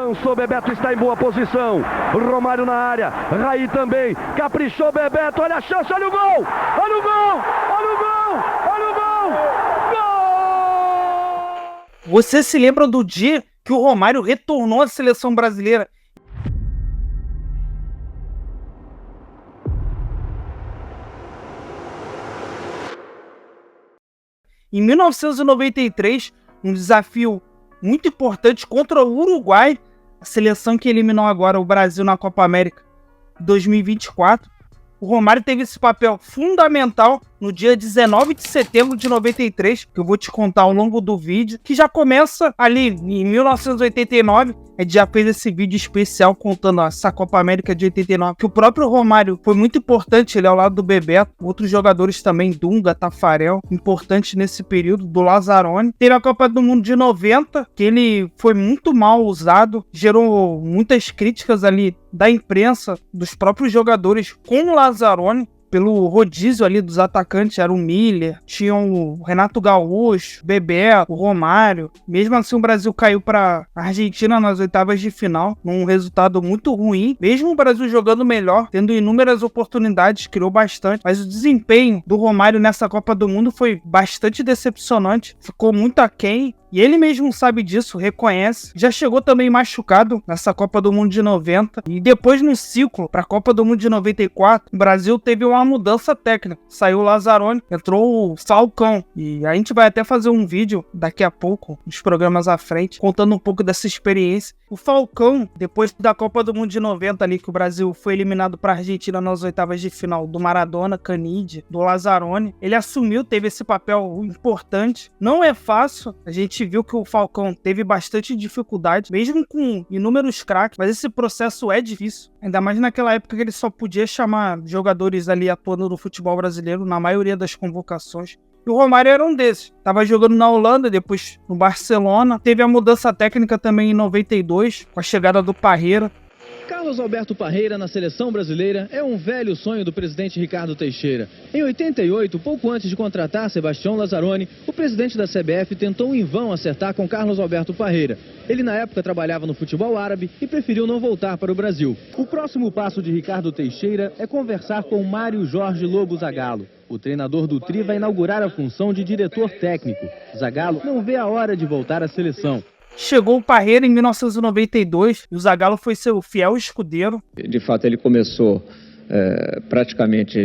Lançou, Bebeto está em boa posição. Romário na área. Raí também. Caprichou, Bebeto. Olha a chance, olha o gol! Olha o gol! Olha o gol! Olha o gol! Gol! Você se lembra do dia que o Romário retornou à seleção brasileira? Em 1993, um desafio muito importante contra o Uruguai, a seleção que eliminou agora o Brasil na Copa América 2024. O Romário teve esse papel fundamental no dia 19 de setembro de 93, que eu vou te contar ao longo do vídeo, que já começa ali em 1989. A gente já fez esse vídeo especial contando essa Copa América de 89, que o próprio Romário foi muito importante, ele ao lado do Bebeto, outros jogadores também, Dunga, Tafarel, importantes nesse período, do Lazzaroni. Teve a Copa do Mundo de 90, que ele foi muito mal usado, gerou muitas críticas ali da imprensa, dos próprios jogadores com o Lazzaroni, pelo rodízio ali dos atacantes. Era o Miller, tinha o Renato Gaúcho, Bebeto, o Romário. Mesmo assim o Brasil caiu para a Argentina nas oitavas de final, num resultado muito ruim. Mesmo o Brasil jogando melhor, tendo inúmeras oportunidades, criou bastante, mas o desempenho do Romário nessa Copa do Mundo foi bastante decepcionante, ficou muito aquém. E ele mesmo sabe disso, reconhece. Já chegou também machucado nessa Copa do Mundo de 90. E depois no ciclo, para a Copa do Mundo de 94, o Brasil teve uma mudança técnica. Saiu o Lazzaroni, entrou o Falcão. E a gente vai até fazer um vídeo daqui a pouco, nos programas à frente, contando um pouco dessa experiência. O Falcão, depois da Copa do Mundo de 90 ali, que o Brasil foi eliminado para a Argentina nas oitavas de final, do Maradona, Canidia, do Lazzaroni, ele assumiu, teve esse papel importante. Não é fácil, a gente viu que o Falcão teve bastante dificuldade, mesmo com inúmeros craques, mas esse processo é difícil. Ainda mais naquela época que ele só podia chamar jogadores ali atuando no futebol brasileiro, na maioria das convocações. E o Romário era um desses. Tava jogando na Holanda, depois no Barcelona. Teve a mudança técnica também em 92, com a chegada do Parreira. Carlos Alberto Parreira na seleção brasileira é um velho sonho do presidente Ricardo Teixeira. Em 88, pouco antes de contratar Sebastião Lazzaroni, o presidente da CBF tentou em vão acertar com Carlos Alberto Parreira. Ele na época trabalhava no futebol árabe e preferiu não voltar para o Brasil. O próximo passo de Ricardo Teixeira é conversar com Mário Jorge Lobo Zagallo. O treinador do Tri vai inaugurar a função de diretor técnico. Zagallo não vê a hora de voltar à seleção. Chegou o Parreira em 1992 e o Zagallo foi seu fiel escudeiro. De fato, ele começou praticamente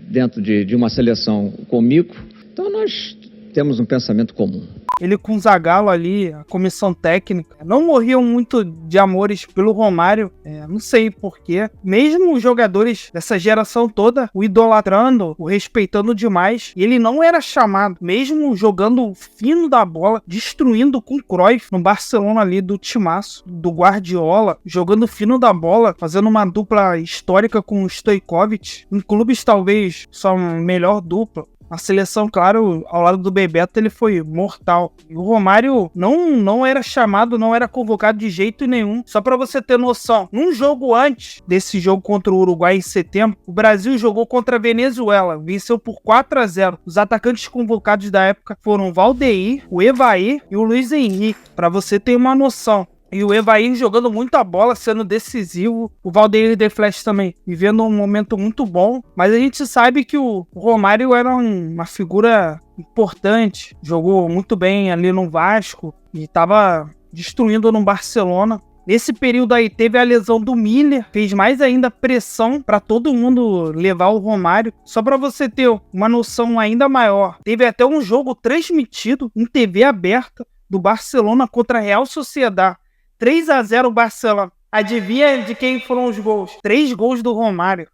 dentro de uma seleção comigo, então nós temos um pensamento comum. Ele com o Zagallo ali, a comissão técnica, não morriam muito de amores pelo Romário, não sei porquê. Mesmo os jogadores dessa geração toda o idolatrando, o respeitando demais, e ele não era chamado, mesmo jogando fino da bola, destruindo com o Cruyff no Barcelona ali do timaço, do Guardiola, jogando fino da bola, fazendo uma dupla histórica com o Stojkovic, em clubes talvez só a melhor dupla. A seleção, claro, ao lado do Bebeto, ele foi mortal. E o Romário não era chamado, não era convocado de jeito nenhum. Só pra você ter noção, num jogo antes desse jogo contra o Uruguai em setembro, o Brasil jogou contra a Venezuela, venceu por 4-0. Os atacantes convocados da época foram o Valdeir, o Evair e o Luiz Henrique, pra você ter uma noção. E o Evair jogando muita bola, sendo decisivo. O Valdeir de Flash também vivendo um momento muito bom. Mas a gente sabe que o Romário era uma figura importante. Jogou muito bem ali no Vasco e estava destruindo no Barcelona. Nesse período aí teve a lesão do Miller, fez mais ainda pressão para todo mundo levar o Romário. Só para você ter uma noção ainda maior, teve até um jogo transmitido em TV aberta do Barcelona contra a Real Sociedad. 3-0 o Barcelona. Adivinha de quem foram os gols? 3 gols do Romário.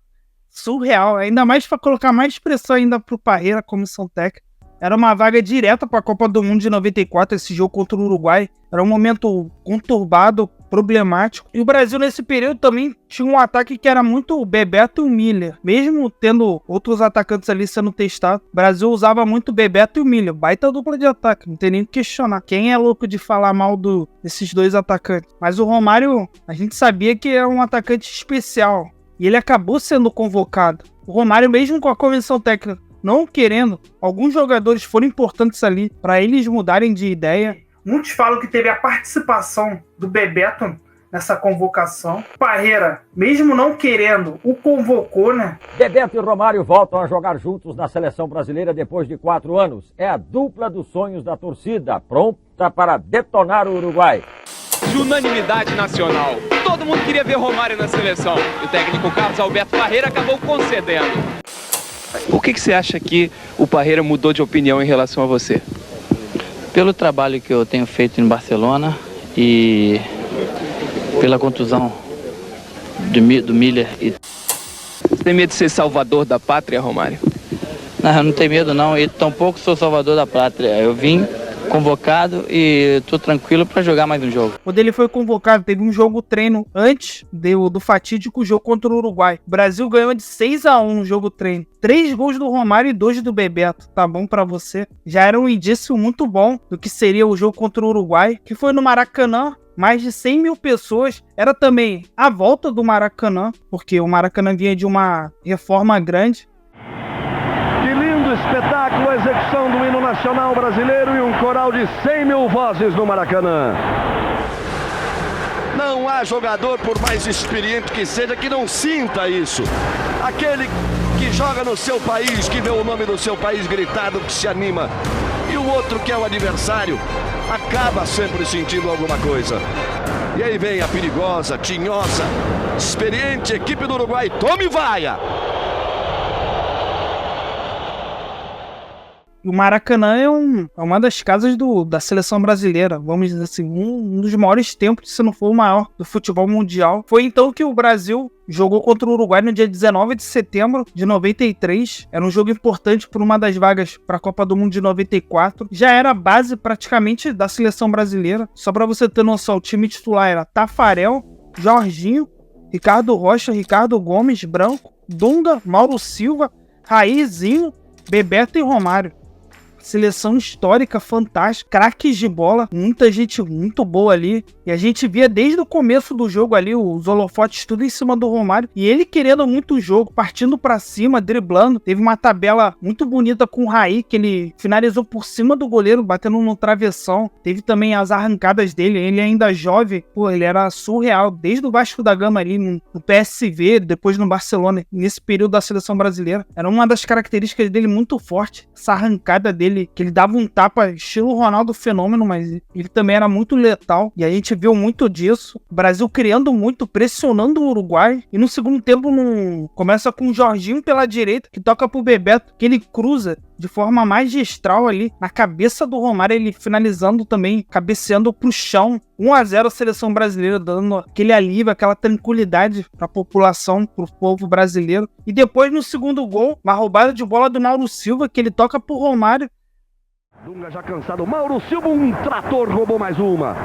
Surreal. Ainda mais para colocar mais pressão ainda pro Parreira, a comissão técnica. Era uma vaga direta para a Copa do Mundo de 94, esse jogo contra o Uruguai. Era um momento conturbado, problemático. E o Brasil nesse período também tinha um ataque que era muito o Bebeto e o Miller. Mesmo tendo outros atacantes ali sendo testados, o Brasil usava muito o Bebeto e o Miller. Baita dupla de ataque, não tem nem o que questionar. Quem é louco de falar mal desses dois atacantes? Mas o Romário, a gente sabia que era um atacante especial. E ele acabou sendo convocado. O Romário, mesmo com a comissão técnica não querendo, alguns jogadores foram importantes ali para eles mudarem de ideia. Muitos falam que teve a participação do Bebeto nessa convocação. Parreira, mesmo não querendo, o convocou, né? Bebeto e Romário voltam a jogar juntos na seleção brasileira depois de 4 anos. É a dupla dos sonhos da torcida, pronta para detonar o Uruguai. De unanimidade nacional. Todo mundo queria ver Romário na seleção. E o técnico Carlos Alberto Parreira acabou concedendo. Por que você acha que o Parreira mudou de opinião em relação a você? Pelo trabalho que eu tenho feito em Barcelona e pela contusão do Miller. Você tem medo de ser salvador da pátria, Romário? Não, eu não tenho medo não, e tampouco sou salvador da pátria. Eu vim convocado e estou tranquilo para jogar mais um jogo. Quando ele foi convocado, teve um jogo treino antes do fatídico jogo contra o Uruguai. O Brasil ganhou de 6-1 no jogo treino. 3 gols do Romário e 2 do Bebeto. Tá bom pra você? Já era um indício muito bom do que seria o jogo contra o Uruguai, que foi no Maracanã. Mais de 100 mil pessoas. Era também a volta do Maracanã, porque o Maracanã vinha de uma reforma grande. Que lindo espetáculo, a execução do hino nacional brasileiro e um coral de 100 mil vozes no Maracanã. Não há jogador, por mais experiente que seja, que não sinta isso. Aquele que joga no seu país, que vê o nome do seu país gritado, que se anima. E o outro, que é o adversário, acaba sempre sentindo alguma coisa. E aí vem a perigosa, tinhosa, experiente equipe do Uruguai. Tome vaia! O Maracanã é uma das casas da seleção brasileira, vamos dizer assim, um dos maiores templos, se não for o maior, do futebol mundial. Foi então que o Brasil jogou contra o Uruguai no dia 19 de setembro de 93. Era um jogo importante por uma das vagas para a Copa do Mundo de 94. Já era a base praticamente da seleção brasileira. Só para você ter noção, o time titular era Tafarel, Jorginho, Ricardo Rocha, Ricardo Gomes, Branco, Dunga, Mauro Silva, Raizinho, Bebeto e Romário. Seleção histórica, fantástica, craques de bola, muita gente muito boa ali. E a gente via desde o começo do jogo ali, os holofotes tudo em cima do Romário. E ele querendo muito o jogo, partindo pra cima, driblando. Teve uma tabela muito bonita com o Raí, que ele finalizou por cima do goleiro, batendo no travessão. Teve também as arrancadas dele, ele ainda jovem. Pô, ele era surreal, desde o Vasco da Gama ali, no PSV, depois no Barcelona. Nesse período da seleção brasileira, era uma das características dele muito forte, essa arrancada dele, que ele dava um tapa estilo Ronaldo Fenômeno, mas ele também era muito letal, e a gente viu muito disso. O Brasil criando muito, pressionando o Uruguai, e no segundo tempo começa com o Jorginho pela direita, que toca pro Bebeto, que ele cruza de forma magistral ali, na cabeça do Romário, ele finalizando também, cabeceando pro chão. 1-0 a seleção brasileira, dando aquele alívio, aquela tranquilidade pra população, pro povo brasileiro. E depois, no segundo gol, uma roubada de bola do Mauro Silva, que ele toca pro Romário. Dunga já cansado, Mauro Silva, um trator, roubou mais uma.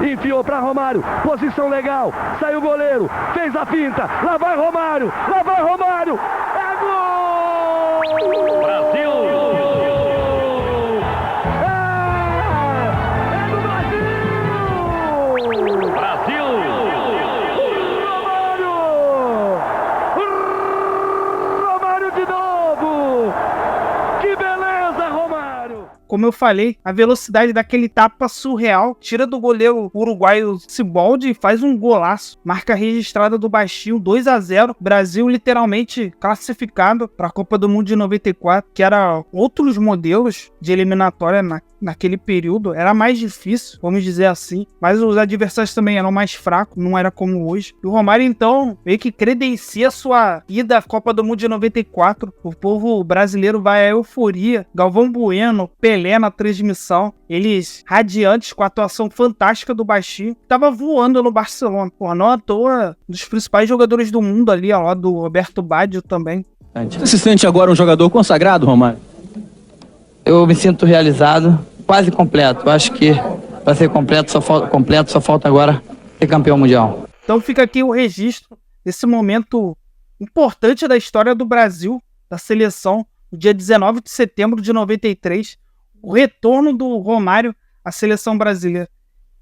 Enfiou para Romário, posição legal, saiu o goleiro, fez a finta, lá vai Romário, é gol! Brasil! É do Brasil! Brasil! Romário de novo! Que beleza, Romário! Como eu falei, a velocidade daquele tapa surreal, tira do goleiro uruguaio Siboldi e faz um golaço. Marca registrada do Baixinho, 2-0. Brasil literalmente classificado para a Copa do Mundo de 94, que era outros modelos de eliminatória naquele período. Era mais difícil, vamos dizer assim, mas os adversários também eram mais fracos, não era como hoje. E o Romário, então, meio que credencia sua ida à Copa do Mundo de 94. O povo brasileiro vai à euforia. Galvão Bueno, Pelé na transmissão, eles radiantes com a atuação fantástica do Baixinho, tava voando no Barcelona. Pô, não à toa, um dos principais jogadores do mundo ali, ó, do Roberto Baggio também. Você se sente agora um jogador consagrado, Romário? Eu me sinto realizado, quase completo. Eu acho que para ser completo só falta agora ser campeão mundial. Então fica aqui o registro desse momento importante da história do Brasil, da seleção, no dia 19 de setembro de 93, o retorno do Romário à seleção brasileira.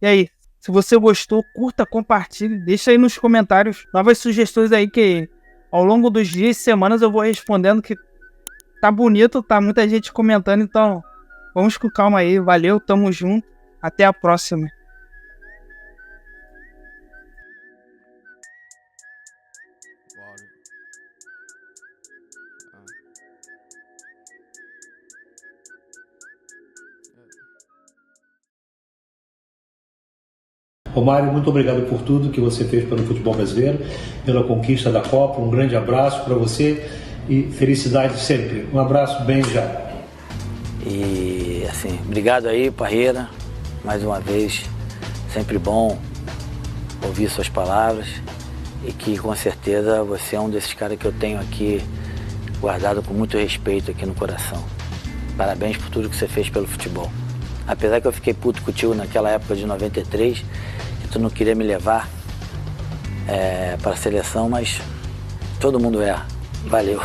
E aí, se você gostou, curta, compartilhe, deixa aí nos comentários novas sugestões aí que ao longo dos dias e semanas eu vou respondendo, que tá bonito, tá muita gente comentando, então vamos com calma aí, valeu, tamo junto. Até a próxima. Romário, muito obrigado por tudo que você fez pelo futebol brasileiro, pela conquista da Copa. Um grande abraço para você e felicidade sempre. Um abraço, bem já. E assim, obrigado aí, Parreira, mais uma vez, sempre bom ouvir suas palavras e que com certeza você é um desses caras que eu tenho aqui guardado com muito respeito aqui no coração. Parabéns por tudo que você fez pelo futebol. Apesar que eu fiquei puto contigo naquela época de 93, que tu não queria me levar para a seleção, mas todo mundo erra. Valeu.